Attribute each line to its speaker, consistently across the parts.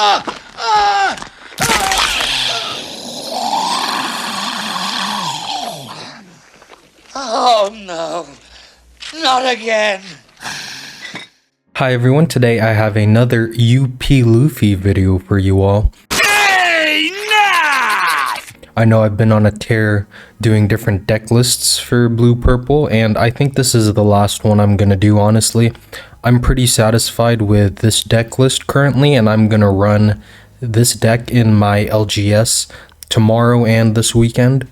Speaker 1: Oh no, not again.
Speaker 2: Hi everyone, today I have another UP Luffy video for you all. I know I've been on a tear doing different deck lists for blue purple, and I think this is the last one I'm gonna do, honestly. I'm pretty satisfied with this deck list currently, and I'm gonna run this deck in my LGS tomorrow and this weekend.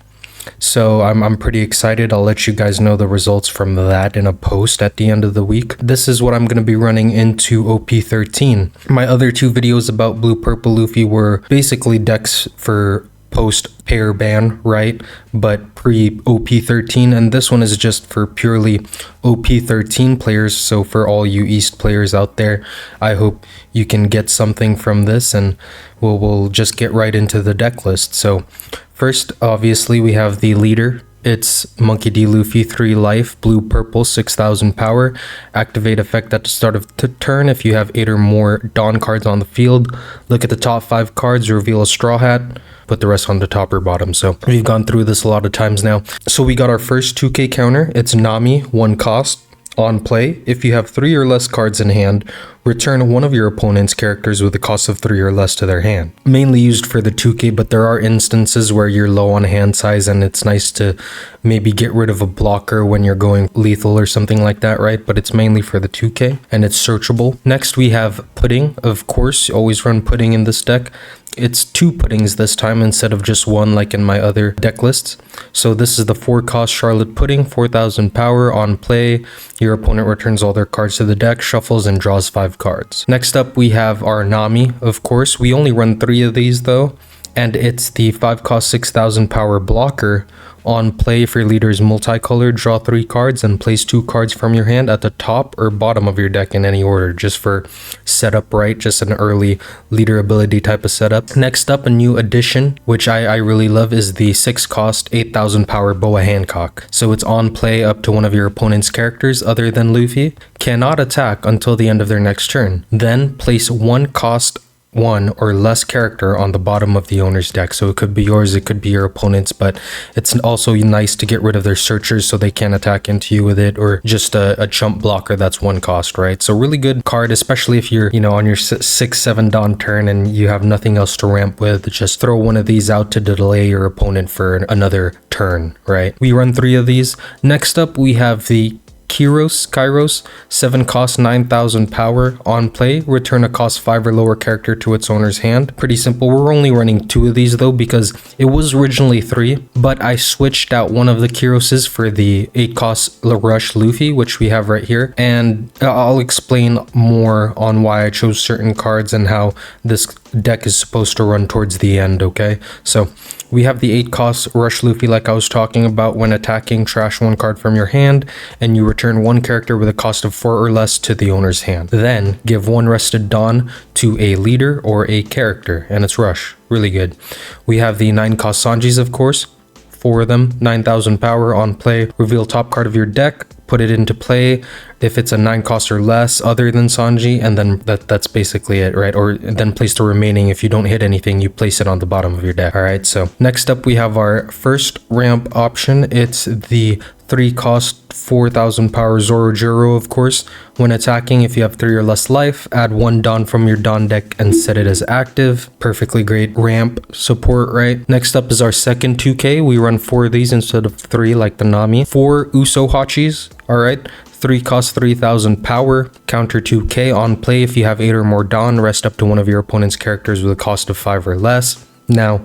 Speaker 2: So I'm pretty excited. I'll let you guys know the results from that in a post at the end of the week. This is what I'm going to be running into OP13. My other two videos about blue purple Luffy were basically decks for post pair ban, right? But pre OP13, and this one is just for purely OP13 players. So for all you East players out there, I hope you can get something from this, and we'll just get right into the deck list. So first, obviously, we have the leader. It's Monkey D. Luffy, 3 life, blue purple, 6000 power. Activate effect at the start of turn if you have 8 or more Dawn cards on the field. Look at the top 5 cards, reveal a straw hat, put the rest on the top or bottom. So we've gone through this a lot of times now. So we got our first 2k counter. It's Nami, 1 cost. On play, if you have 3 or less cards in hand, return one of your opponent's characters with a cost of 3 or less to their hand. Mainly used for the 2k, but there are instances where you're low on hand size and it's nice to maybe get rid of a blocker when you're going lethal or something like that, right? But it's mainly for the 2k and it's searchable. Next we have Pudding. Of course, you always run Pudding in this deck. It's 2 puddings this time instead of just 1 like in my other deck lists. So this is the 4 cost Charlotte Pudding, 4000 power. On play, your opponent returns all their cards to the deck, shuffles, and draws 5 cards. Next up we have our Nami, of course. We only run 3 of these though, and it's the 5 cost 6000 power blocker. On play, if your leader is multicolored, draw 3 cards and place 2 cards from your hand at the top or bottom of your deck in any order, just for setup, right? Just an early leader ability type of setup. Next up, a new addition, which I really love, is the 6 cost 8000 power Boa Hancock. So it's on play up to one of your opponent's characters other than Luffy cannot attack until the end of their next turn. Then place 1 cost 1 or less character on the bottom of the owner's deck. So it could be yours, it could be your opponent's, but it's also nice to get rid of their searchers so they can't attack into you with it, or just a chump blocker that's 1 cost, right? So really good card, especially if you're, on your 6-7 Dawn turn and you have nothing else to ramp with. Just throw one of these out to delay your opponent for another turn, right? We run 3 of these. Next up, we have the Kairos, 7 cost 9000 power. On play, return a cost 5 or lower character to its owner's hand. Pretty simple. We're only running 2 of these though because it was originally 3, but I switched out one of the Kairoses for the 8 cost Rush Luffy, which we have right here, and I'll explain more on why I chose certain cards and how this deck is supposed to run towards the end, okay? So we have the 8 cost Rush Luffy like I was talking about. When attacking, trash 1 card from your hand and you return 1 character with a cost of 4 or less to the owner's hand. Then give 1 rested Dawn to a leader or a character, and it's Rush. Really good. We have the 9 cost Sanjis, of course. 4 of them, 9000 power. On play, reveal top card of your deck, put it into play if it's a 9 cost or less other than Sanji, and then that's basically it, right? Or then place the remaining. If you don't hit anything, you place it on the bottom of your deck. All right, so next up we have our first ramp option. It's the 3 cost 4000 power Zorojiro, of course. When attacking, if you have 3 or less life, add 1 Dawn from your Dawn deck and set it as active. Perfectly great ramp support, right? Next up is our second 2k. We run 4 of these instead of 3 like the Nami. 4 Uso Hachis, all right? 3 cost 3000 power, counter 2k. On play, if you have 8 or more Dawn, rest up to one of your opponent's characters with a cost of 5 or less. Now,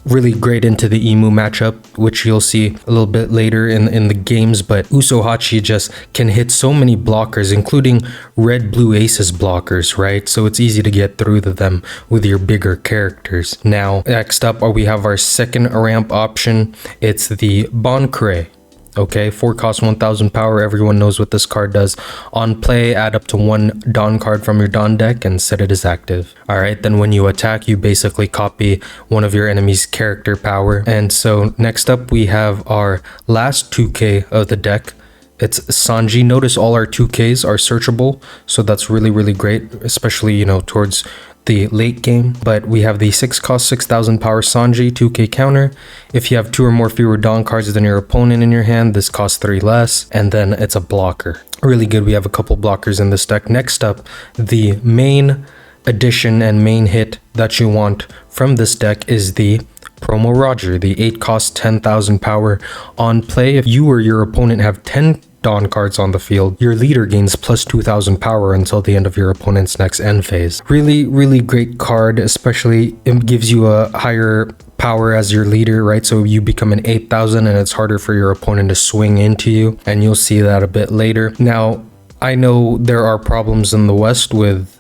Speaker 2: really great into the Emu matchup, which you'll see a little bit later in the games, but Usohachi just can hit so many blockers, including red blue aces blockers, right? So it's easy to get through to them with your bigger characters. Now, next up, we have our second ramp option. It's the Boncré. Okay, 4 cost 1000 power. Everyone knows what this card does. On play, add up to 1 Dawn card from your Dawn deck and set it as active. Alright, then when you attack, you basically copy one of your enemy's character power. And so next up, we have our last 2k of the deck. It's Sanji. Notice all our 2ks are searchable, so that's really, really great, especially, you know, towards the late game, but we have the 6 cost 6000 power Sanji 2k counter. If you have 2 or more fewer Dawn cards than your opponent in your hand, this costs 3 less, and then it's a blocker. Really good. We have a couple blockers in this deck. Next up, the main addition and main hit that you want from this deck is the Promo Roger, the 8 cost 10,000 power. On play, if you or your opponent have 10 Dawn cards on the field, your leader gains plus 2,000 power until the end of your opponent's next end phase. Really great card, especially it gives you a higher power as your leader, right? So you become an 8,000 and it's harder for your opponent to swing into you, and you'll see that a bit later. Now, I know there are problems in the West with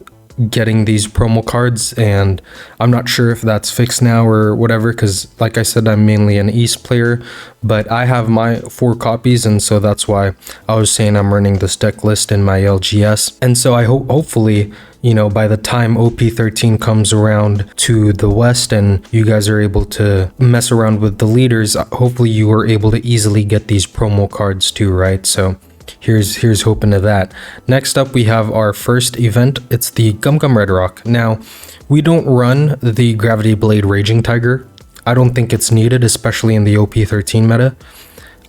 Speaker 2: getting these promo cards, and I'm not sure if that's fixed now or whatever, because like I said, I'm mainly an East player, but I have my 4 copies, and so that's why I was saying I'm running this deck list in my LGS. And so I hopefully, you know, by the time OP13 comes around to the West and you guys are able to mess around with the leaders, hopefully you are able to easily get these promo cards too, right? So here's hoping to that. Next up, we have our first event. It's the Gum Gum Red Rock. Now, we don't run the Gravity Blade Raging Tiger. I don't think it's needed, especially in the OP13 meta.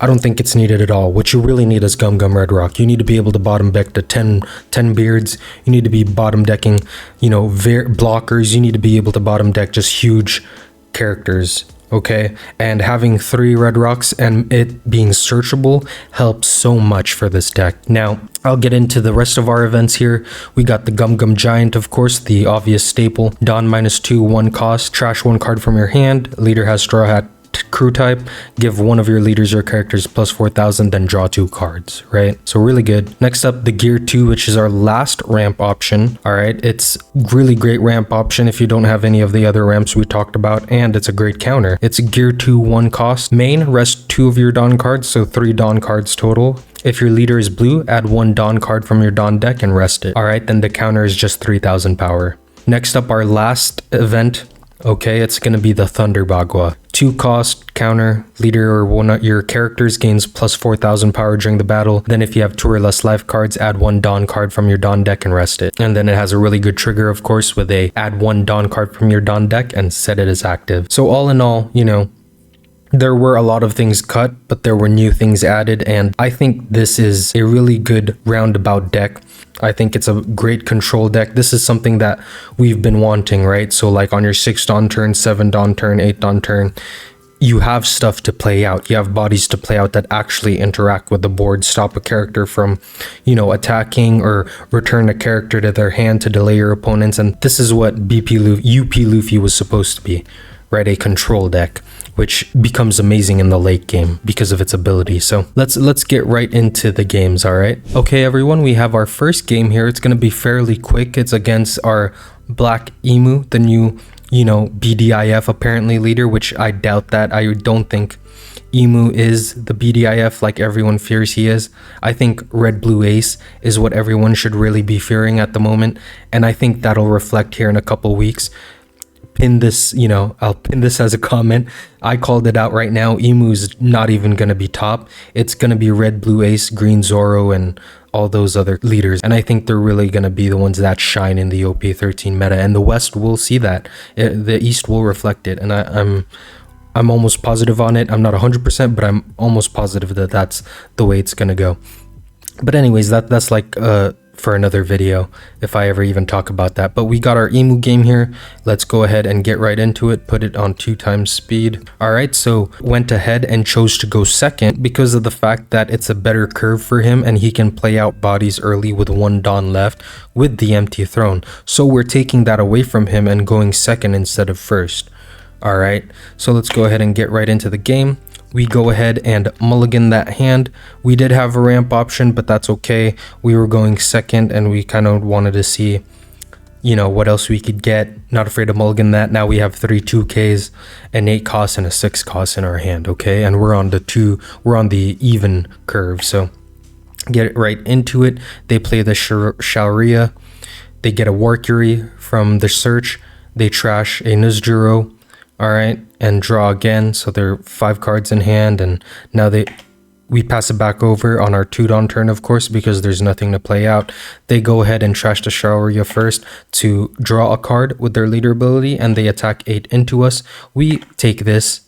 Speaker 2: I don't think it's needed at all. What you really need is Gum Gum Red Rock. You need to be able to bottom deck to 10 beards. You need to be bottom decking, you know, blockers. You need to be able to bottom deck just huge characters. Okay, and having 3 red rocks and it being searchable helps so much for this deck. Now, I'll get into the rest of our events here. We got the Gum Gum Giant, of course, the obvious staple. Dawn -2, 1 cost, trash 1 card from your hand. Leader has Straw Hat crew type. Give one of your leaders or characters plus 4,000, then draw 2 cards, right? So really good. Next up, the Gear 2, which is our last ramp option. All right, it's really great ramp option if you don't have any of the other ramps we talked about, and it's a great counter. It's a Gear 2, 1 cost. Main, rest 2 of your Dawn cards, so 3 Dawn cards total. If your leader is blue, add 1 Dawn card from your Dawn deck and rest it. All right, then the counter is just 3,000 power. Next up, our last event. Okay, it's going to be the Thunder Bagua. 2 cost, counter, leader or one of your characters gains plus 4,000 power during the battle. Then if you have 2 or less life cards, add 1 Dawn card from your Dawn deck and rest it. And then it has a really good trigger, of course, with a add 1 Dawn card from your Dawn deck and set it as active. So all in all, you know, there were a lot of things cut, but there were new things added, and I think this is a really good roundabout deck. I think it's a great control deck. This is something that we've been wanting, right? So like on your 6 Dawn turn, 7 Dawn turn, 8 Dawn turn, you have stuff to play out. You have bodies to play out that actually interact with the board, stop a character from, you know, attacking, or return a character to their hand to delay your opponents. And this is what UP Luffy was supposed to be, right? A control deck, which becomes amazing in the late game because of its ability. So let's get right into the games, all right? Okay, everyone, we have our first game here. It's going to be fairly quick. It's against our Black Emu, the new, you know, BDIF apparently leader, which I doubt that. I don't think Emu is the BDIF like everyone fears he is. I think Red Blue Ace is what everyone should really be fearing at the moment, and I think that'll reflect here in a couple weeks. Pin this, you know, I'll pin this as a comment. I called it out right now. Emu's not even going to be top. It's going to be Red Blue Ace, Green Zoro, and all those other leaders. And I think they're really going to be the ones that shine in the OP13 meta. And the West will see that. The East will reflect it. And I'm almost positive on it. I'm not 100%, but I'm almost positive that that's the way it's going to go. But anyways, that's like for another video if I ever even talk about that. But we got our Emu game here. Let's go ahead and get right into it. Put it on 2 times speed. All right, so went ahead and chose to go second because of the fact that it's a better curve for him and he can play out bodies early with 1 Dawn left with the empty throne. So we're taking that away from him and going second instead of first. All right, so let's go ahead and get right into the game. We go ahead and mulligan that hand. We did have a ramp option, but that's okay. We were going second and we kind of wanted to see, you know, what else we could get. Not afraid to mulligan that. Now we have 3 2Ks, an 8 cost and a 6 cost in our hand, okay? And we're on the even curve, so get right into it. They play the Sharia. They get a Warcury from the search. They trash a Nuzjuro. All right, and draw again. So they're 5 cards in hand, and now they we pass it back over on our 2-Don turn, of course, because there's nothing to play out. They go ahead and trash the Shaoria first to draw a card with their leader ability, and they attack 8 into us. We take this.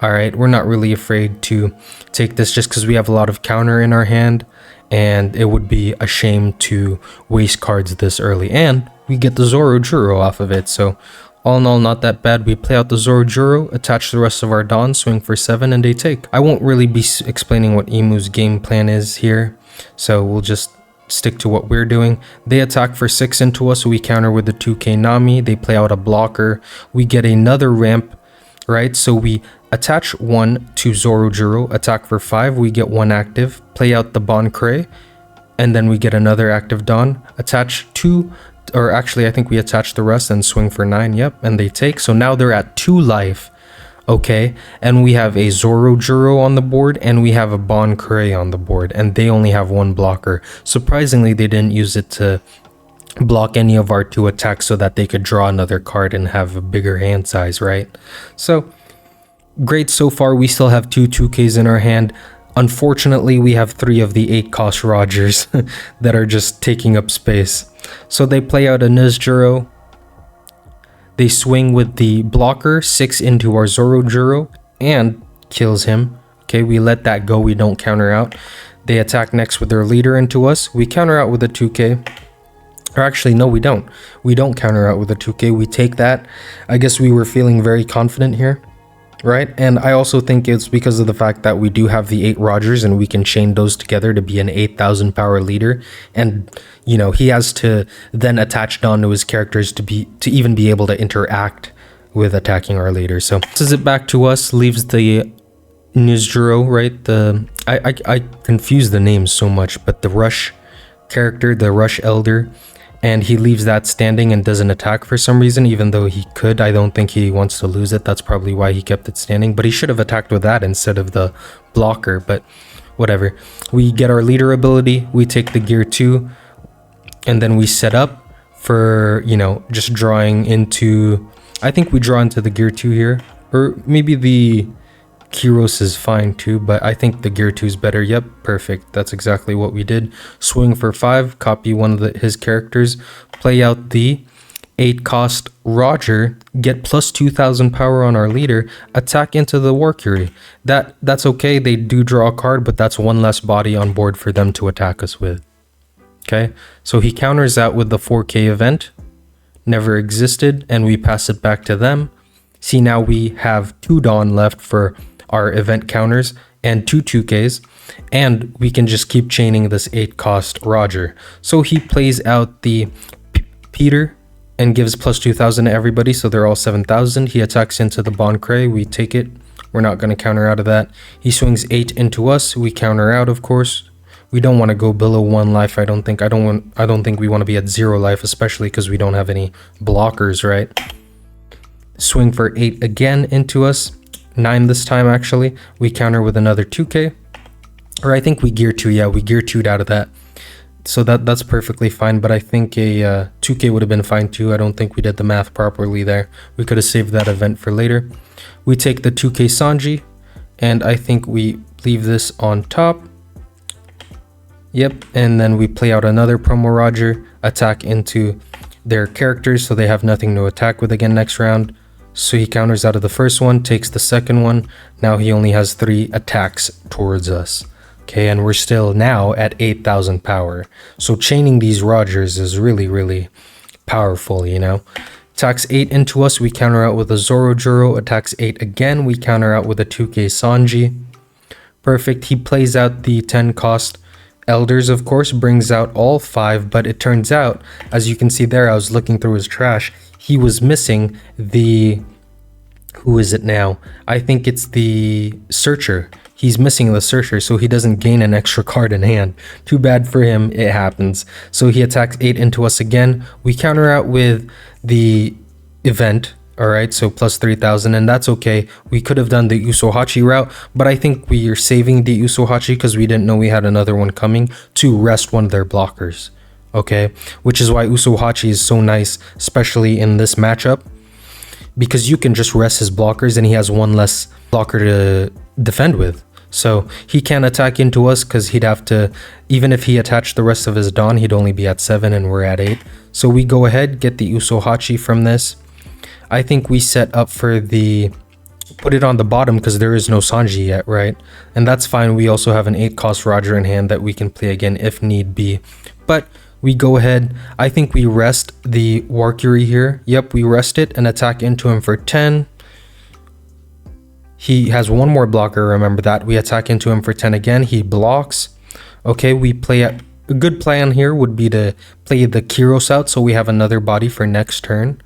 Speaker 2: Alright, we're not really afraid to take this just because we have a lot of counter in our hand, and it would be a shame to waste cards this early. And we get the Zoro Juro off of it, so all in all, not that bad. We play out the Zoro Juro, attach the rest of our Don, swing for 7, and they take. I won't really be explaining what Emu's game plan is here, so we'll just stick to what we're doing. They attack for 6 into us, so we counter with the 2k Nami. They play out a blocker. We get another ramp, right? So we attach 1 to Zoro Juro, attack for 5, we get 1 active, play out the Bon Cray, and then we get another active Don, attach 2, or actually I think we attach the rest and swing for 9, yep, and they take. So now they're at 2 life, okay, and we have a Zoro Juro on the board, and we have a Bon Cray on the board, and they only have 1 blocker. Surprisingly, they didn't use it to block any of our 2 attacks so that they could draw another card and have a bigger hand size, right? So great so far. We still have 2 2Ks in our hand. Unfortunately, we have 3 of the 8 cost Rogers that are just taking up space. So they play out a Nizjuro. They swing with the blocker, 6 into our Zoro Juro, and kills him. Okay, we let that go. We don't counter out. They attack next with their leader into us. We counter out with a 2K. Or actually, no, we don't. We don't counter out with a 2K. We take that. I guess we were feeling very confident here, right? And I also think it's because of the fact that we do have the 8 Rogers and we can chain those together to be an 8,000 power leader. And, you know, he has to then attach Don to his characters to even be able to interact with attacking our leader. So this is it back to us, leaves the Nizjuro, right? I confuse the names so much, but the Rush character, the Rush Elder, and he leaves that standing and doesn't attack for some reason, even though he could. I don't think he wants to lose it. That's probably why he kept it standing, but he should have attacked with that instead of the blocker, but whatever. We get our leader ability, we take the gear 2, and then we set up for, you know, just drawing into, I think we draw into the gear 2 here, or maybe the Kyros is fine too, but I think the gear 2 is better. Yep, perfect. That's exactly what we did. Swing for 5, copy one of his characters, play out the 8 cost Roger, get plus 2,000 power on our leader, attack into the Warcury. That's okay. They do draw a card, but that's 1 less body on board for them to attack us with. Okay, so he counters that with the 4K event. Never existed, and we pass it back to them. See, now we have 2 Dawn left for our event counters and 2 2Ks, and we can just keep chaining this 8 cost Roger. So he plays out the Peter and gives plus 2,000 to everybody, so they're all 7,000. He attacks into the Bon Cray, we take it. We're not going to counter out of that. He swings 8 into us, we counter out, of course. We don't want to go below 1 life. I don't think we want to be at 0 life, especially because we don't have any blockers, right? Swing for 8 again into us. 9 this time, actually. We counter with another 2K. Or I think we gear 2. Yeah, we gear 2'd out of that. So that's perfectly fine, but I think a 2K would have been fine too. I don't think we did the math properly there. We could have saved that event for later. We take the 2K Sanji, and I think we leave this on top. Yep, and then we play out another promo Roger, attack into their characters so they have nothing to attack with again next round. So he counters out of the first one, takes the second one. Now he only has 3 attacks towards us. Okay, and we're still now at 8,000 power. So chaining these Rogers is really, really powerful, you know. Attacks 8 into us, we counter out with a Zoro Juro. Attacks 8 again, we counter out with a 2K Sanji. Perfect, he plays out the 10 cost Elders, of course, brings out all 5, but it turns out, as you can see there, I was looking through his trash, he was missing the, who is it now? I think it's the Searcher. He's missing the Searcher, so he doesn't gain an extra card in hand. Too bad for him, it happens. So he attacks 8 into us again. We counter out with the event, alright, so plus 3,000, and that's okay. We could have done the Usohachi route, but I think we are saving the Usohachi because we didn't know we had another one coming to rest one of their blockers. Okay, which is why Usohachi is so nice, especially in this matchup, because you can just rest his blockers and he has 1 less blocker to defend with. So he can't attack into us because he'd have to, even if he attached the rest of his Dawn, he'd only be at 7 and we're at 8. So we go ahead, get the Usohachi from this. I think we set up for the, put it on the bottom because there is no Sanji yet, right? And that's fine. We also have an 8 cost Roger in hand that we can play again if need be. But we go ahead, I think we rest the Warcury here. Yep, we rest it and attack into him for 10. He has one more blocker, remember that. We attack into him for 10 again. He blocks. Okay, we play a good plan here would be to play the Kyros out so we have another body for next turn.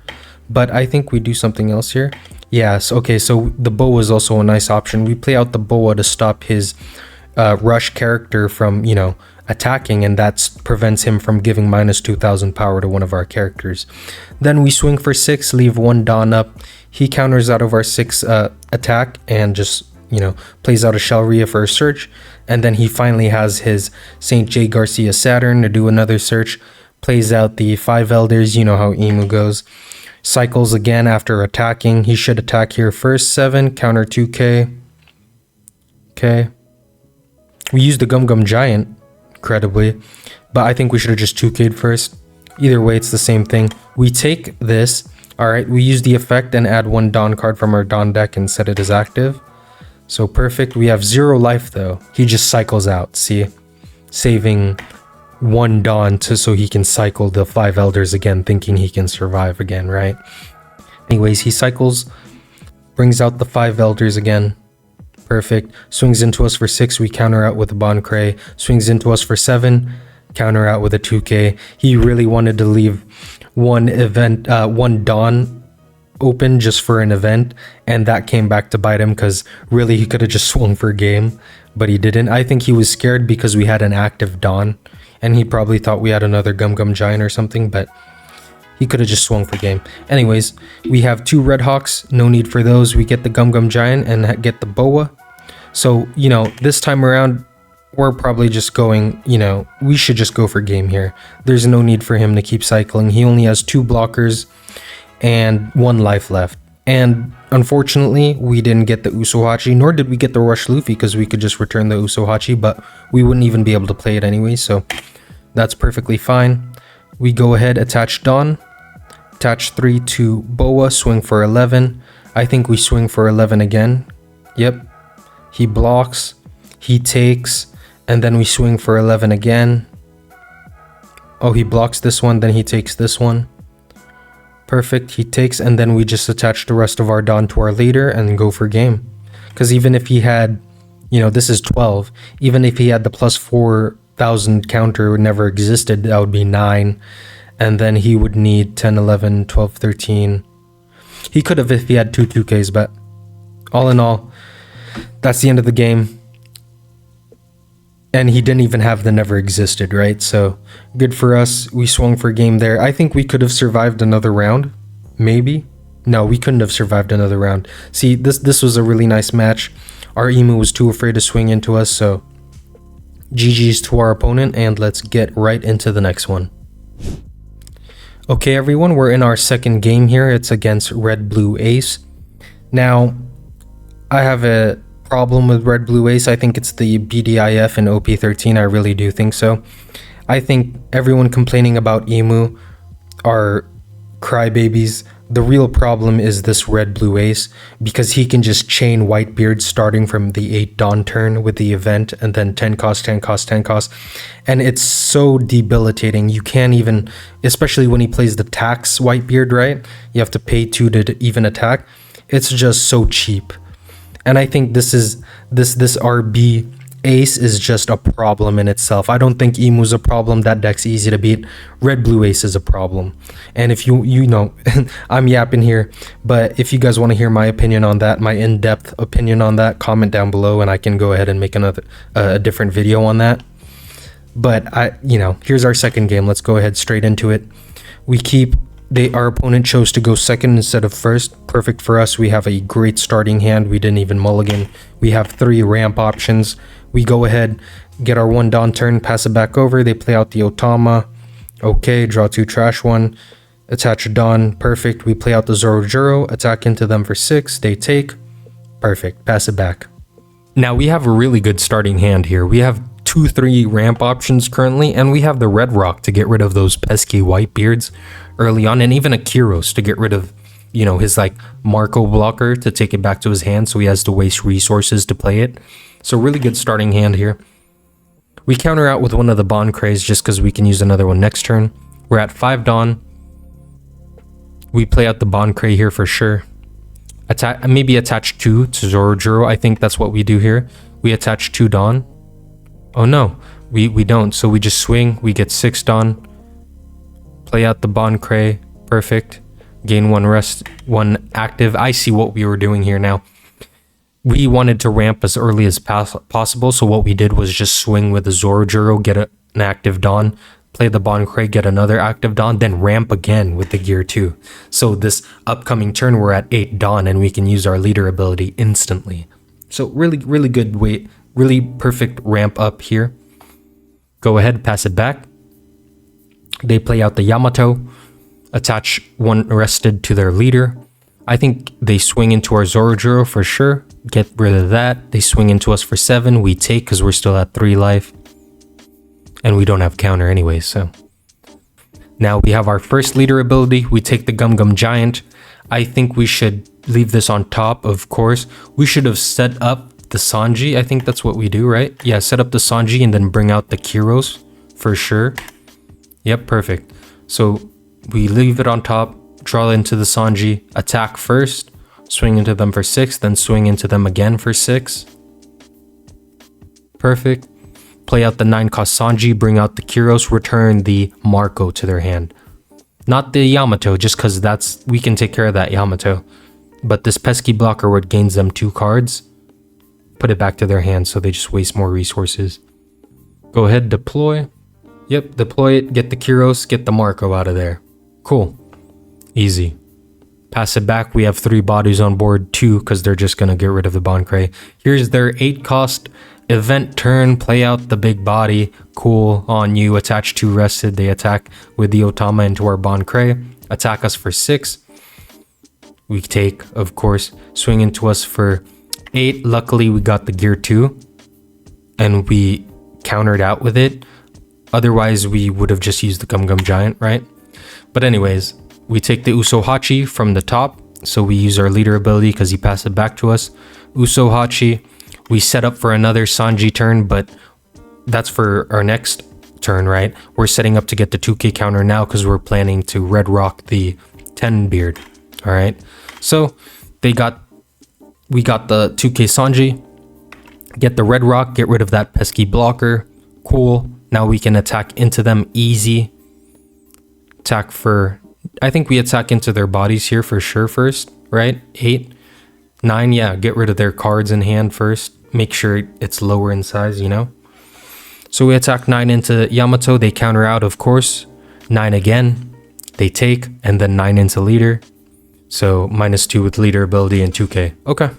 Speaker 2: But I think we do something else here. Yes, okay, so the Boa is also a nice option. We play out the Boa to stop his rush character from, you know, attacking, and that prevents him from giving minus 2000 power to one of our characters. Then we swing for 6, leave one Dawn up. He counters out of our 6 attack and just, you know, plays out a Shelria for a search. And then he finally has his St. J. Garcia Saturn to do another search. Plays out the 5 Elders, you know how Emu goes. Cycles again after attacking. He should attack here first. 7, counter 2k. Okay. We used the Gum Gum Giant, incredibly. But I think we should have just 2k'd first. Either way, it's the same thing. We take this. Alright, we use the effect and add one Dawn card from our Dawn deck and set it as active. So perfect. We have 0 life though. He just cycles out, see? Saving one Dawn so he can cycle the 5 Elders again, thinking he can survive again, right? Anyways, he cycles, brings out the 5 Elders again. Perfect. Swings into us for 6, we counter out with a Bon Cray. Swings into us for 7, counter out with a 2k. He really wanted to leave one Dawn open just for an event, and that came back to bite him because really he could have just swung for game, but he didn't. I think he was scared because we had an active Dawn, and he probably thought we had another Gum Gum Giant or something, but he could have just swung for game. Anyways, we have 2 Red Hawks, no need for those. We get the Gum Gum Giant and get the Boa. So, you know, this time around, we're probably just going, you know, we should just go for game here. There's no need for him to keep cycling. He only has 2 blockers and 1 life left. And unfortunately, we didn't get the Usohachi, nor did we get the Rush Luffy because we could just return the Usohachi, but we wouldn't even be able to play it anyway, so that's perfectly fine. We go ahead, attach Dawn, attach 3 to Boa, swing for 11. I think we swing for 11 again. Yep. He blocks, he takes, and then we swing for 11 again. Oh, he blocks this one, then he takes this one. Perfect, he takes, and then we just attach the rest of our Dawn to our leader and go for game. Because even if he had, you know, this is 12. Even if he had the plus 4,000 counter never existed, that would be 9. And then he would need 10, 11, 12, 13. He could have if he had 2 2Ks, but all in all, that's the end of the game. And he didn't even have the never existed, right? So good for us. We swung for game there. I think we could have survived another round. Maybe. No, we couldn't have survived another round. See, this was a really nice match. Our Emu was too afraid to swing into us, so GG's to our opponent, and let's get right into the next one. Okay, everyone, we're in our second game here. It's against Red Blue Ace. Now, I have a problem with Red Blue Ace. I think it's the BDIF and OP13. I really do think so. I think everyone complaining about Emu are crybabies. The real problem is this Red Blue Ace, because he can just chain Whitebeard starting from the 8 Dawn turn with the event and then 10 cost, 10 cost, 10 cost. And it's so debilitating. You can't even, especially when he plays the tax Whitebeard, right? You have to pay 2 to even attack. It's just so cheap. And I think this RB Ace is just a problem in itself. I don't think Emu's a problem. That deck's easy to beat. Red Blue Ace is a problem. And if you know, I'm yapping here, but if you guys want to hear my opinion on that, my in-depth opinion on that, comment down below and I can go ahead and make a different video on that. But here's our second game. Let's go ahead straight into it. Our opponent chose to go second instead of first. Perfect for us. We have a great starting hand. We didn't even mulligan. We have 3 ramp options. We go ahead, get our 1 Dawn turn, pass it back over. They play out the Otama. Okay, draw 2 trash 1. Attach a Dawn. Perfect. We play out the Zoro Juro. Attack into them for 6. They take. Perfect. Pass it back. Now we have a really good starting hand here. We have 2-3 ramp options currently, and we have the Red Rock to get rid of those pesky Whitebeards early on, and even a Kyros to get rid of, you know, his like Marco blocker to take it back to his hand, so he has to waste resources to play it. So really good starting hand here. We counter out with one of the Bond Crays just because we can use another one next turn. We're at 5 Dawn. We play out the Bond Cray here for sure. Maybe attach 2 to Zorojuro. I think that's what we do here. We attach 2 Dawn. Oh no, we don't. So we just swing. We get 6 Dawn. Play out the Bond Cray. Perfect. Gain 1 rest, 1 active. I see what we were doing here now. We wanted to ramp as early as possible, so what we did was just swing with the Zorojuro, get an active Dawn, play the Bond Cray, get another active Dawn, then ramp again with the Gear 2. So this upcoming turn, we're at 8 Dawn, and we can use our leader ability instantly. So really, really good way, really perfect ramp up here. Go ahead, pass it back. They play out the Yamato, attach 1 rested to their leader. I think they swing into our Zorojuro for sure. Get rid of that. They swing into us for 7. We take because we're still at 3 life. And we don't have counter anyway, so. Now we have our first leader ability. We take the Gum Gum Giant. I think we should leave this on top, of course. We should have set up the Sanji. I think that's what we do, right? Yeah, set up the Sanji and then bring out the Kyros for sure. Yep, perfect. So we leave it on top. Draw into the Sanji, attack first, swing into them for 6, then swing into them again for 6. Perfect. Play out the 9-cost Sanji, bring out the Kyros, return the Marco to their hand. Not the Yamato, just because we can take care of that Yamato. But this pesky blocker would gains them 2 cards. Put it back to their hand so they just waste more resources. Go ahead, deploy. Yep, deploy it, get the Kyros, get the Marco out of there. Cool. Easy. Pass it back. We have 3 bodies on board, 2 because they're just going to get rid of the Bond Cray. Here's their 8-cost event turn. Play out the big body. Cool. On you. Attach 2 rested. They attack with the Otama into our Bond Cray. Attack us for 6. We take, of course. Swing into us for 8. Luckily, we got the Gear 2. And we countered out with it. Otherwise, we would have just used the Gum Gum Giant, right? But anyways, we take the Usohachi from the top, so we use our leader ability because he passed it back to us. Usohachi, we set up for another Sanji turn, but that's for our next turn, right? We're setting up to get the 2k counter now because we're planning to Red Rock the 10 beard, all right? So we got the 2k Sanji, get the Red Rock, get rid of that pesky blocker. Cool. Now we can attack into them easy. Attack for... I think we attack into their bodies here for sure first, right? 8, 9, yeah, get rid of their cards in hand first. Make sure it's lower in size, you know? So we attack 9 into Yamato, they counter out, of course. 9 again, they take, and then 9 into leader. So -2 with leader ability and 2k. Okay,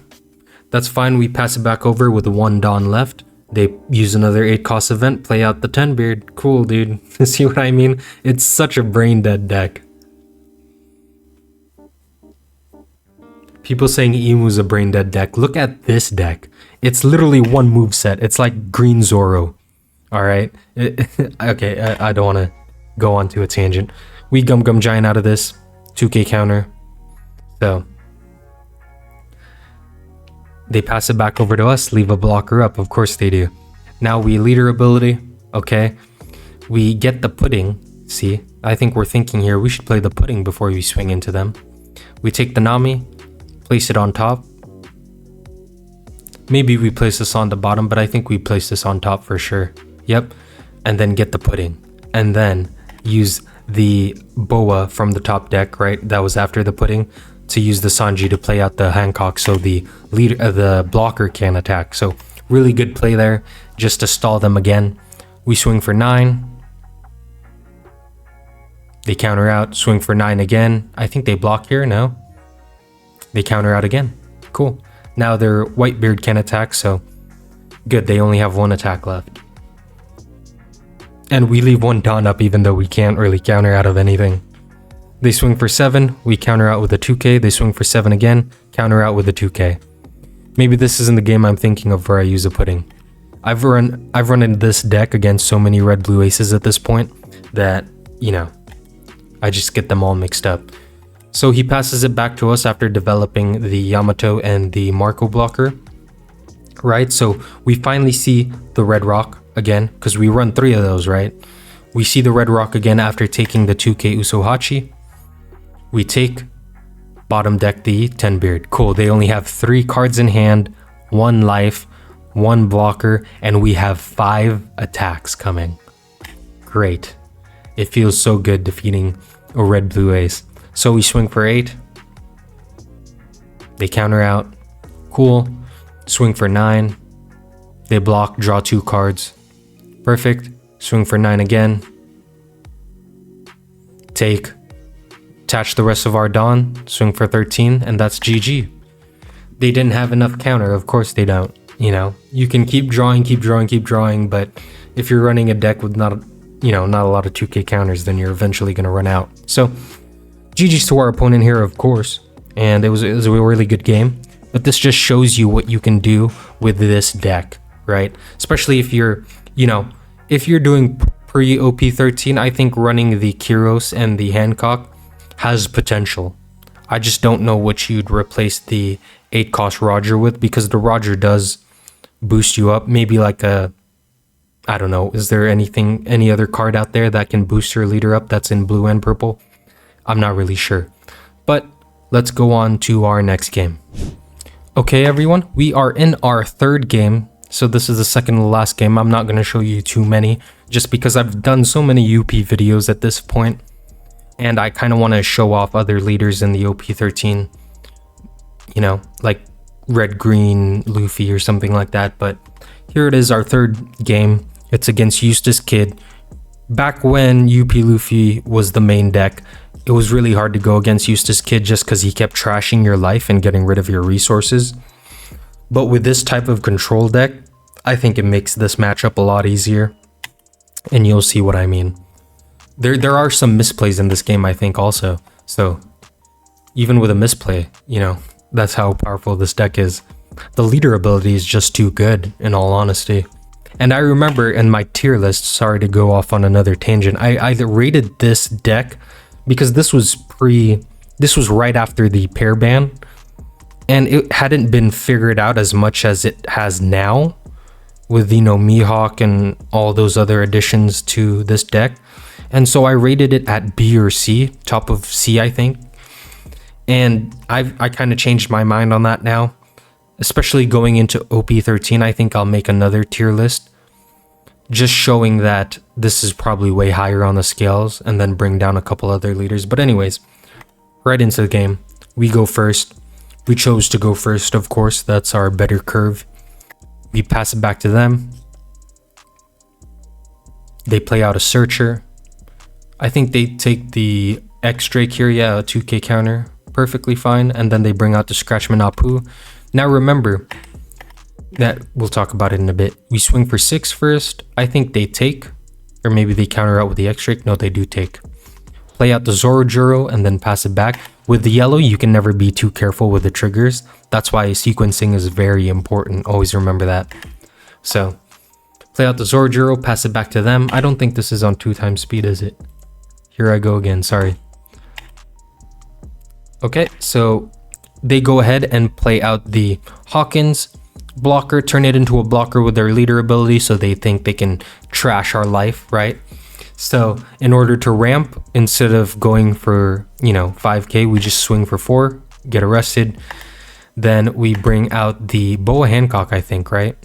Speaker 2: that's fine. We pass it back over with 1 Dawn left. They use another 8-cost event, play out the 10 beard. Cool, dude. See what I mean? It's such a brain dead deck. People saying Emu's a brain dead deck. Look at this deck. It's literally 1 moveset. It's like Green Zoro. Alright? Okay, I don't want to go on to a tangent. We Gum Gum Giant out of this. 2k counter. So they pass it back over to us. Leave a blocker up. Of course they do. Now we leader ability. Okay. We get the pudding. See? I think we're thinking here. We should play the pudding before we swing into them. We take the Nami. Place it on top. Maybe we place this on the bottom, but I think we place this on top for sure. Yep. And then get the pudding. And then use the Boa from the top deck, right? That was after the pudding. To use the Sanji to play out the Hancock so the leader, the blocker can attack. So really good play there just to stall them again. We swing for 9. They counter out, swing for 9 again. I think they block here, no? They counter out again. Cool. Now their Whitebeard can attack, so good. They only have 1 attack left. And we leave 1 Dawn up even though we can't really counter out of anything. They swing for 7. We counter out with a 2k. They swing for 7 again. Counter out with a 2k. Maybe this isn't the game I'm thinking of where I use a pudding. I've run in this deck against so many red blue aces at this point that, you know, I just get them all mixed up. So he passes it back to us after developing the Yamato and the Marco blocker, right? So we finally see the red rock again, because we run 3 of those, right? We see the red rock again after taking the 2k Usohachi. We take, bottom deck the 10 beard. Cool, they only have 3 cards in hand, 1 life, 1 blocker, and we have 5 attacks coming. Great. It feels so good defeating a red blue ace. So we swing for 8. They counter out. Cool. Swing for 9. They block, draw 2 cards. Perfect. Swing for 9 again. Take. Attach the rest of our Dawn. Swing for 13, and that's GG. They didn't have enough counter. Of course they don't. You know, you can keep drawing, but if you're running a deck with not a lot of 2k counters, then you're eventually going to run out. So GG's to our opponent here, of course, and it was a really good game. But this just shows you what you can do with this deck, right? Especially if you're, if you're doing pre-OP13, I think running the Kyros and the Hancock has potential. I just don't know what you'd replace the 8 cost Roger with, because the Roger does boost you up. Maybe like a, I don't know, is there any other card out there that can boost your leader up that's in blue and purple? I'm not really sure. But let's go on to our next game. Okay, everyone, we are in our 3rd game. So this is the second to last game. I'm not going to show you too many, just because I've done so many UP videos at this point, and I kind of want to show off other leaders in the OP13, like red, green, Luffy or something like that. But here it is, our 3rd game. It's against Eustace Kid. Back when UP Luffy was the main deck, it was really hard to go against Eustace Kid just because he kept trashing your life and getting rid of your resources. But with this type of control deck, I think it makes this matchup a lot easier. And you'll see what I mean. There are some misplays in this game, I think, also. So even with a misplay, that's how powerful this deck is. The leader ability is just too good, in all honesty. And I remember in my tier list, sorry to go off on another tangent, I rated this deck because this was right after the pair ban, and it hadn't been figured out as much as it has now with, Mihawk and all those other additions to this deck. And so I rated it at B or C, top of C, I think. And I kind of changed my mind on that now, especially going into OP13. I think I'll make another tier list, just showing that this is probably way higher on the scales, and then bring down a couple other leaders. But anyways, right into the game. We go first. We chose to go first, of course. That's our better curve. We pass it back to them. They play out a Searcher. I think they take the X-Drake here. Yeah, a 2k counter. Perfectly fine. And then they bring out the Scratchman Apu. Now remember that we'll talk about it in a bit. We swing for 6 first. I think they take, or maybe they counter out with the X-Drake. No, they do take. Play out the Zorojuro and then pass it back. With the yellow, you can never be too careful with the triggers. That's why sequencing is very important. Always remember that. So play out the Zorojuro, pass it back to them. I don't think this is on 2x speed, is it? Here I go again, sorry. Okay, so they go ahead and play out the Hawkins blocker, turn it into a blocker with their leader ability, so they think they can trash our life, right? So in order to ramp, instead of going for 5k, we just swing for 4, get arrested. Then we bring out the Boa Hancock, I think, right?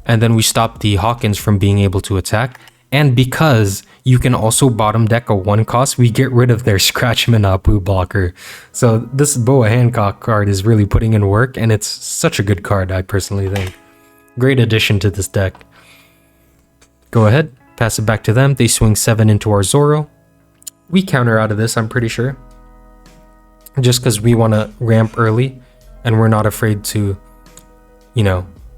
Speaker 2: And then we stop the Hawkins from being able to attack. And because you can also bottom deck a 1 cost, we get rid of their Scratchman Apu blocker. So this Boa Hancock card is really putting in work, and it's such a good card, I personally think. Great addition to this deck. Go ahead, pass it back to them. They swing 7 into our Zoro. We counter out of this, I'm pretty sure. Just because we want to ramp early, and we're not afraid to,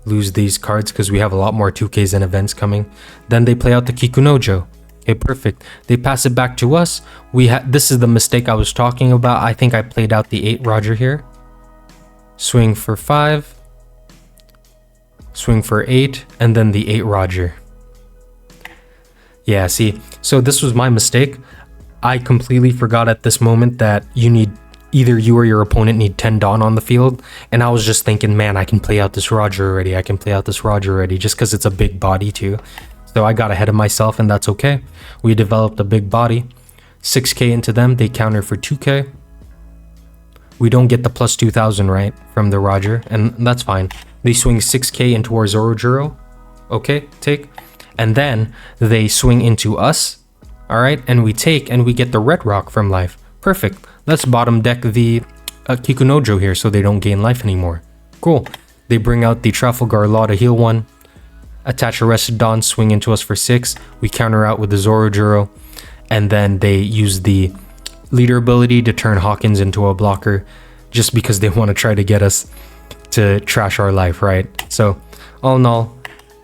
Speaker 2: lose these cards because we have a lot more 2Ks and events coming. Then they play out the Kikunojo. Okay, perfect. They pass it back to us. This is the mistake I was talking about. I think I played out the 8 Roger here. Swing for 5. swing for 8, and then the 8 Roger. Yeah, see, so this was my mistake. I completely forgot at this moment that you need, either you or your opponent need 10 Dawn on the field, and I was just thinking, man, I can play out this Roger already, just because it's a big body too. So I got ahead of myself, and that's okay. We developed a big body. 6k into them, they counter for 2k. We don't get the plus 2000, right, from the Roger, and that's fine. They swing 6k into our Zorojuro. Okay, take. And then they swing into us. Alright, and we take, and we get the red rock from life. Perfect. Let's bottom deck the Kikunojo here so they don't gain life anymore. Cool. They bring out the Trafalgar Law to heal 1. Attach Arrested Dawn, swing into us for 6. We counter out with the Zorojuro. And then they use the leader ability to turn Hawkins into a blocker, just because they want to try to get us to trash our life, right? So all in all,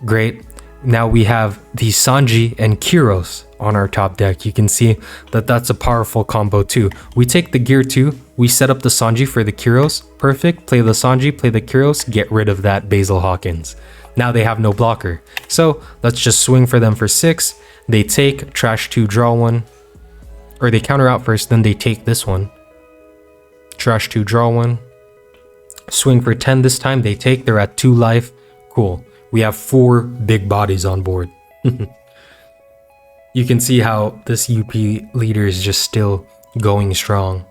Speaker 2: great. Now we have the Sanji and Kyros on our top deck. You can see that that's a powerful combo too. We take the gear 2, we set up the Sanji for the Kyros. Perfect. Play the Sanji, play the Kyros, get rid of that Basil Hawkins. Now they have no blocker. So let's just swing for them for 6. They take, trash 2, draw 1. Or they counter out first, then they take this one. Trash 2, draw 1. Swing for 10 this time, they take, they're at 2 life. Cool. We have 4 big bodies on board. You can see how this UP leader is just still going strong.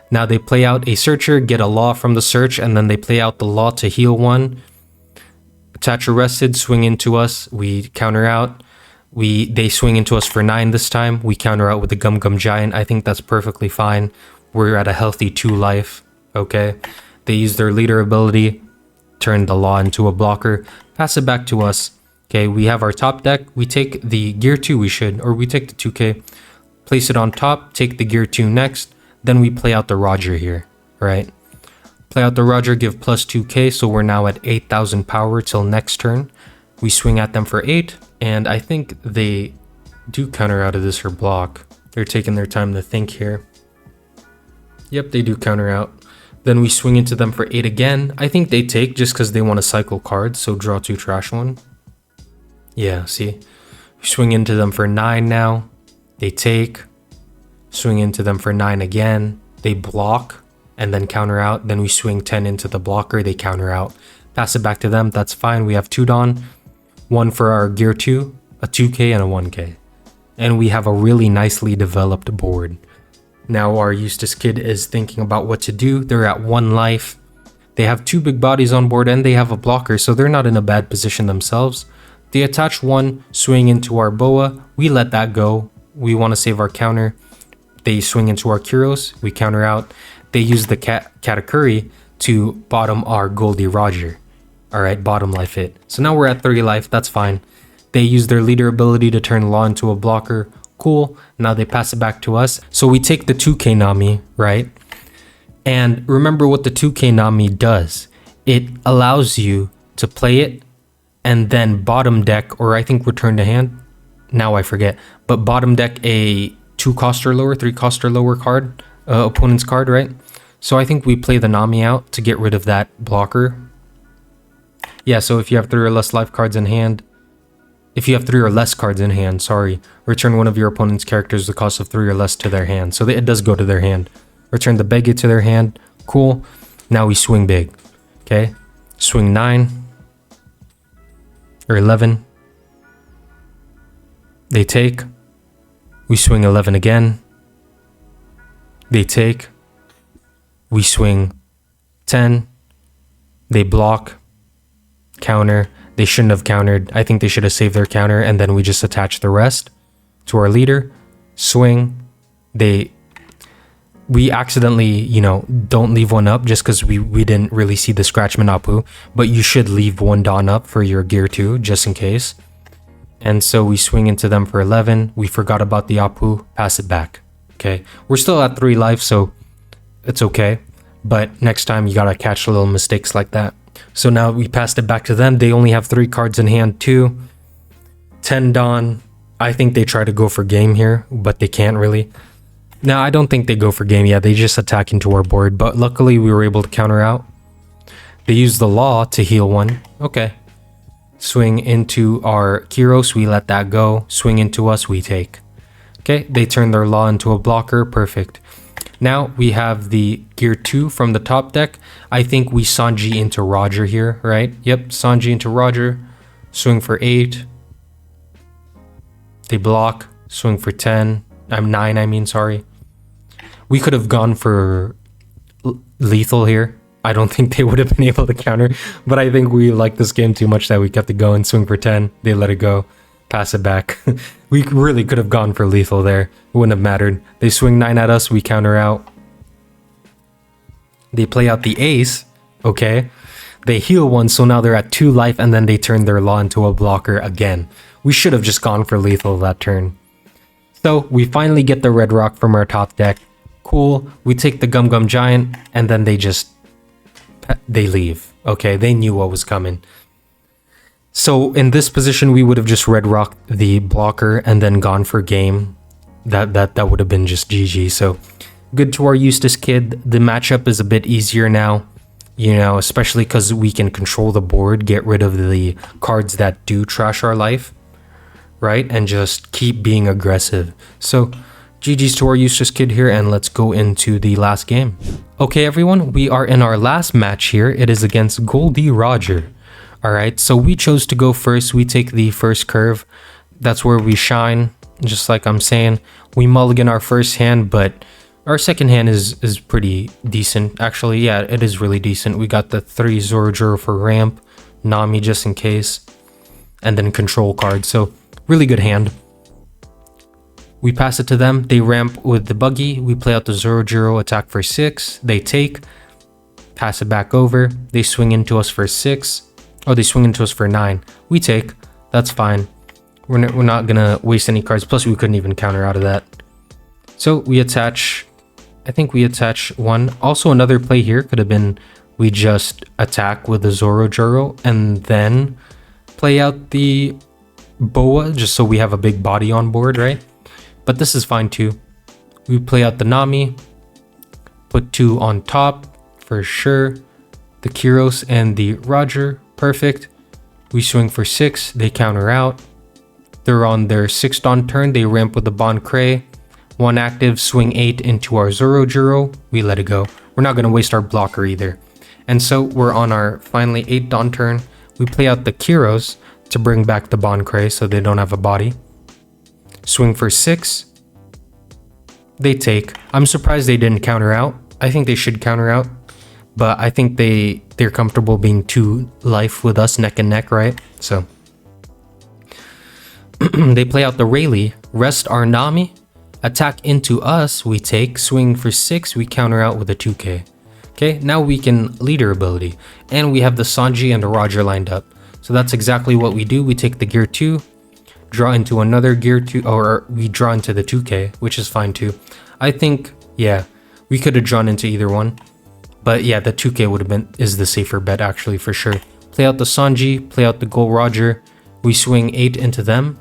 Speaker 2: Now they play out a searcher, get a law from the search, and then they play out the law to heal 1. Attach Arrested, swing into us, we counter out. They swing into us for 9 this time. We counter out with the Gum Gum Giant. I think that's perfectly fine. We're at a healthy 2 life. Okay. They use their leader ability, turn the law into a blocker, pass it back to us. Okay, we have our top deck. We take the gear 2, we take the 2k, place it on top, take the gear 2 next, then we play out the Roger here, right? Play out the Roger, give plus 2k, so we're now at 8,000 power till next turn. We swing at them for 8, and I think they do counter out of this or block. They're taking their time to think here. Yep, they do counter out. Then we swing into them for 8 again. I think they take just because they want to cycle cards, so draw 2, trash 1. Yeah, see? We swing into them for 9 now. They take. Swing into them for 9 again. They block and then counter out. Then we swing 10 into the blocker. They counter out. Pass it back to them. That's fine. We have 2 Dawn. 1 for our gear 2, a 2k, and a 1k. And we have a really nicely developed board. Now our Eustace Kid is thinking about what to do. They're at 1 life. They have 2 big bodies on board and they have a blocker, so they're not in a bad position themselves. They attach 1, swing into our Boa. We let that go. We want to save our counter. They swing into our Kyros. We counter out. They use the Katakuri to bottom our Goldie Roger. Alright, bottom life hit. So now we're at 30 life. That's fine. They use their leader ability to turn Law into a blocker. Cool. Now they pass it back to us. So we take the 2k Nami, right? And remember what the 2k Nami does. It allows you to play it and then bottom deck, or I think return to hand. Now I forget. But bottom deck a 2 cost or lower, 3 cost or lower card, opponent's card, right? So I think we play the Nami out to get rid of that blocker. Yeah, so if you have 3 or less life cards in hand, return one of your opponent's characters the cost of 3 or less to their hand. So it does go to their hand. Return the Bege to their hand. Cool. Now we swing big. Okay. Swing 9. Or 11. They take. We swing 11 again. They take. We swing 10. They block. Counter. They shouldn't have countered. I think they should have saved their counter, and then we just attach the rest to our leader. Swing. We accidentally, don't leave one up just because we didn't really see the Scratchman Apu, but you should leave 1 Dawn up for your gear 2 just in case. And so we swing into them for 11. We forgot about the Apu. Pass it back. Okay. We're still at 3 life, so it's okay. But next time you gotta catch little mistakes like that. So now we passed it back to them. They only have 3 cards in hand too. 10 Dawn. I think they try to go for game here, but they can't really. No, I don't think they go for game. Yeah, they just attack into our board. But luckily we were able to counter out. They use the law to heal one. Okay. Swing into our Kyros, we let that go. Swing into us, we take. Okay, they turn their law into a blocker. Perfect. Now we have the gear 2 from the top deck. I think we Sanji into Roger here, right? Yep, Sanji into Roger. Swing for 8. They block. Swing for 10. I'm 9, I mean, sorry. We could have gone for lethal here. I don't think they would have been able to counter, but I think we liked this game too much that we kept it going. Swing for 10. They let it go. Pass it back. We really could have gone for lethal there. It wouldn't have mattered. They swing 9 at us. We counter out. They play out the ace. Okay. They heal 1, so now they're at 2 life, and then they turn their law into a blocker again. We should have just gone for lethal that turn. So we finally get the red rock from our top deck. Cool. We take the Gum Gum Giant, and then they leave. Okay, they knew what was coming. So in this position, we would have just red rocked the blocker and then gone for game. That would have been just GG. So good to our Eustace kid. The matchup is a bit easier now, you know, especially because we can control the board, get rid of the cards that do trash our life, right? And just keep being aggressive. So GG's to our Eustace kid here, and let's go into the last game. Okay, everyone, we are in our last match here. It is against Goldie Roger. All right, so we chose to go first. We take the first curve. That's where we shine, just like I'm saying. We mulligan our first hand, but our second hand is pretty decent. Actually, yeah, it is really decent. We got the 3 Zorojuro for ramp, Nami just in case, and then control card. So really good hand. We pass it to them. They ramp with the buggy. We play out the Zorojuro, attack for 6. They take, pass it back over. They swing into us for 6. Oh, they swing into us for 9. We take. That's fine. We're not gonna waste any cards. Plus, we couldn't even counter out of that. So we attach. I think we attach 1. Also, another play here could have been we just attack with the Zorojuro and then play out the Boa just so we have a big body on board, right? But this is fine too. We play out the Nami. Put 2 on top for sure. The Kyros and the Roger. Perfect. We swing for 6. They counter out. They're on their 6th on turn. They ramp with the Bon Cray. 1 active, swing 8 into our Zorojuro. We let it go. We're not going to waste our blocker either. And so we're on our finally 8th on turn. We play out the Kyros to bring back the Bon Cray so they don't have a body. Swing for 6. They take. I'm surprised they didn't counter out. I think they should counter out. But I think they're comfortable being 2 life with us neck and neck, right? So they play out the Rayleigh, rest our Nami, attack into us, we take, swing for 6, we counter out with a 2k. Okay, now we can leader ability. And we have the Sanji and the Roger lined up. So that's exactly what we do. We take the gear 2, draw into another gear 2, or we draw into the 2k, which is fine too. I think, yeah, we could have drawn into either one. But yeah, the 2k is the safer bet actually for sure. Play out the Sanji, play out the Gold Roger. We swing 8 into them.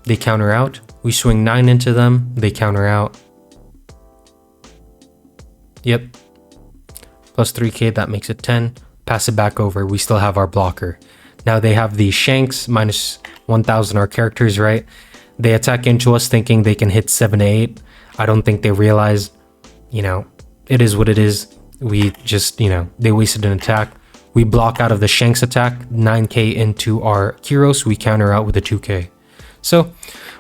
Speaker 2: They counter out. We swing 9 into them. They counter out. Yep. Plus 3k, that makes it 10. Pass it back over. We still have our blocker. Now they have the Shanks, minus 1000 our characters, right? They attack into us thinking they can hit 7 to 8. I don't think they realize, you know, it is what it is. We just, you know, they wasted an attack. We block out of the Shanks attack, 9k into our Kyros. We counter out with a 2k. So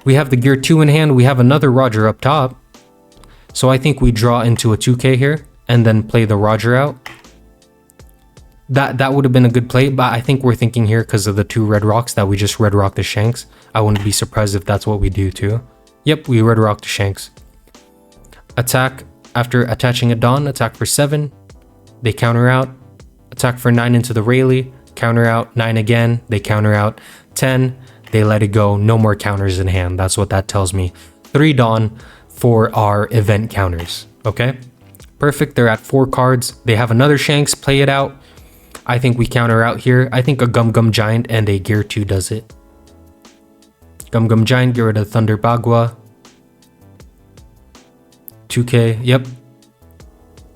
Speaker 2: we have the gear 2 in hand. We have another Roger up top. So I think we draw into a 2k here and then play the Roger out. That would have been a good play, but I think we're thinking here because of the 2 red rocks that we just red rock the Shanks. I wouldn't be surprised if that's what we do too. Yep, we red rock the Shanks. Attack. After attaching a Dawn, attack for 7. They counter out. Attack for 9 into the Rayleigh. Counter out. 9 again. They counter out. 10. They let it go. No more counters in hand. That's what that tells me. 3 Dawn for our event counters. Okay? Perfect. They're at 4 cards. They have another Shanks. Play it out. I think we counter out here. I think a Gum Gum Giant and a Gear 2 does it. Gum Gum Giant, get rid of Thunder Bagua. 2k, yep.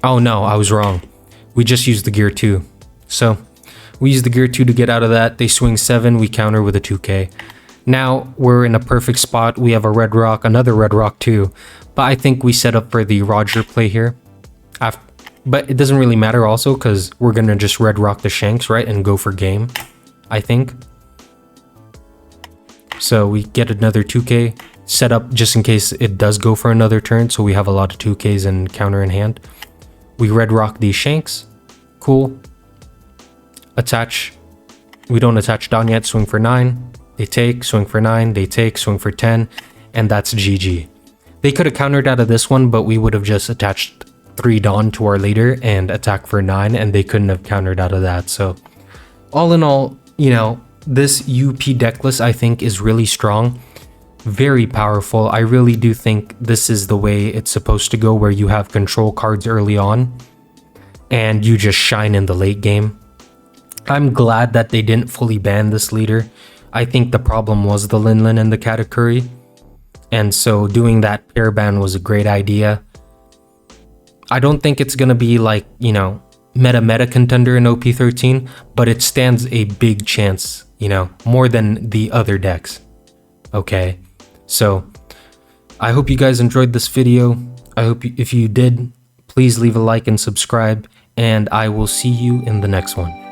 Speaker 2: Oh no, I was wrong. We just used the Gear 2. So we use the gear 2 to get out of that. They swing 7, we counter with a 2k. Now we're in a perfect spot. We have a red rock, another red rock too. But I think we set up for the Roger play here. But it doesn't really matter also because we're going to just red rock the shanks, right? And go for game, I think. So we get another 2k set up just in case it does go for another turn. So we have a lot of 2ks and counter in hand. We red rock these shanks. Cool. Attach. We don't attach down yet. Swing for 9. They take. Swing for 9. They take. Swing for 10. And that's GG. They could have countered out of this one, but we would have just attached 3 Dawn to our leader and attack for 9, and they couldn't have countered out of that. So all in all, you know, this UP deck list I think is really strong, very powerful. I really do think this is the way it's supposed to go, where you have control cards early on and you just shine in the late game. I'm glad that they didn't fully ban this leader. I think the problem was the Linlin and the Katakuri, and so doing that pair ban was a great idea. I don't think it's gonna be like, you know, meta contender in OP13, but it stands a big chance, you know, more than the other decks. Okay, so I hope you guys enjoyed this video. I hope if you did, please leave a like and subscribe, and I will see you in the next one.